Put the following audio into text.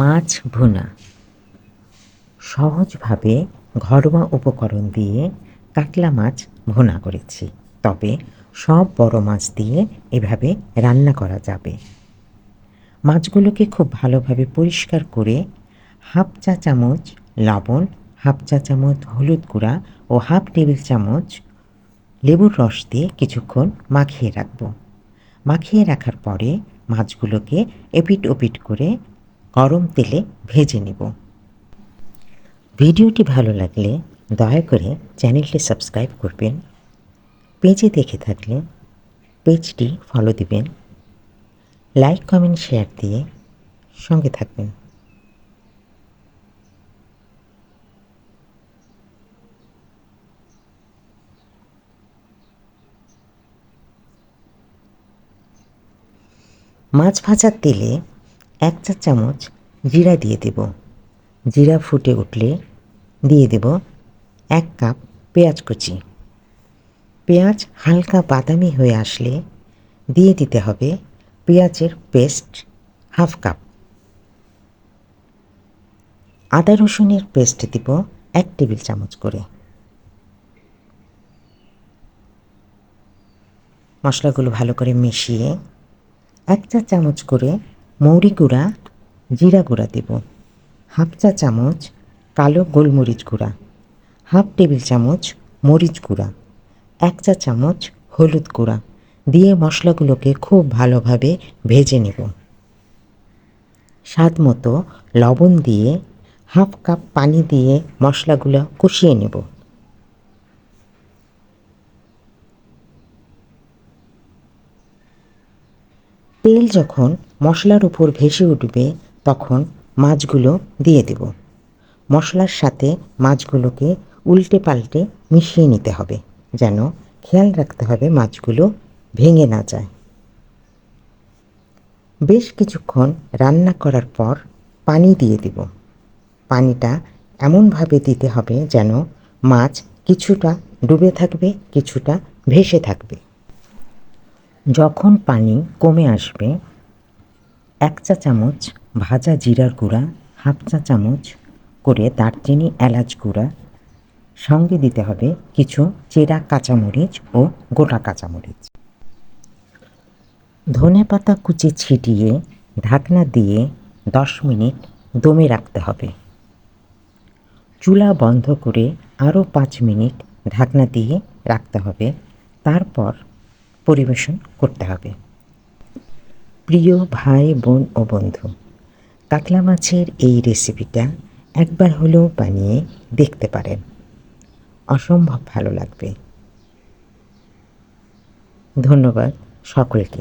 মাছ ভুনা। সহজভাবে ঘরোয়া উপকরণ দিয়ে কাতলা মাছ ভুনা করেছি, তবে সব বড় মাছ দিয়ে এভাবে রান্না করা যাবে। মাছগুলোকে খুব ভালোভাবে পরিষ্কার করে হাফ চা চামচ লবণ, হাফ চা চামচ হলুদ গুঁড়া ও হাফ টেবিল চামচ লেবুর রস দিয়ে কিছুক্ষণ মাখিয়ে রাখব। মাখিয়ে রাখার পরে মাছগুলোকে এপিট ওপিট করে গরম তেলে ভেজে নেব। ভিডিওটি ভালো লাগলে দয়া করে চ্যানেলটি সাবস্ক্রাইব করবেন। পেজে দেখে থাকলে পেজটি ফলো দিবেন। লাইক কমেন্ট শেয়ার দিয়ে সঙ্গে থাকবেন। মাছ ভাজার তেলে 1 চা চামচ জিরা দিয়ে দেব। জিরা ফুটে উঠলে দিয়ে দেব 1 কাপ পেঁয়াজ কুচি। পেঁয়াজ হালকা বাদামি হয়ে আসলে দিয়ে দিতে হবে পেঁয়াজের পেস্ট হাফ কাপ। আদা রসুনের পেস্ট দিব 1 টেবিল চামচ করে। মশলাগুলো ভালো করে মিশিয়ে 1 চা চামচ করে মৌরি গুঁড়া, জিরা গুঁড়া দেব, হাফ চা চামচ কালো গোলমরিচ গুঁড়া, হাফ টেবিল চামচ মরিচ গুঁড়া, 1 চা চামচ হলুদ গুঁড়া দিয়ে মশলাগুলোকে খুব ভালোভাবে ভেজে নেব। স্বাদ মতো লবণ দিয়ে হাফ কাপ পানি দিয়ে মশলাগুলো কষিয়ে নেব। তেল যখন মশলার উপর ভেসে উঠবে তখন মাছগুলো দিয়ে দেব। মশলার সাথে মাছগুলোকে উল্টে পাল্টে মিশিয়ে নিতে হবে, যেন খেয়াল রাখতে হবে মাছগুলো ভেঙে না যায়। বেশ কিছুক্ষণ রান্না করার পর পানি দিয়ে দেব। পানিটা এমনভাবে দিতে হবে যেন মাছ কিছুটা ডুবে থাকবে, কিছুটা ভেসে থাকবে। যখন পানি কমে আসবে 1 চা চামচ ভাজা জিরার গুঁড়া, হাফ চা চামচ করে দারচিনি এলাচ গুঁড়া, সঙ্গে দিতে হবে কিছু চেরা কাঁচামরিচ ও গোটা কাঁচামরিচ। ধনেপাতা কুচি ছিটিয়ে ঢাকনা দিয়ে 10 মিনিট দমে রাখতে হবে। চুলা বন্ধ করে আরও 5 মিনিট ঢাকনা দিয়ে রাখতে হবে, তারপর পরিবেশন করতে হবে। প্রিয় ভাই বোন ও বন্ধু, কাতলা মাছের এই রেসিপিটা একবার হলেও বানিয়ে দেখতে পারেন, অসম্ভব ভালো লাগবে। ধন্যবাদ সকলকে।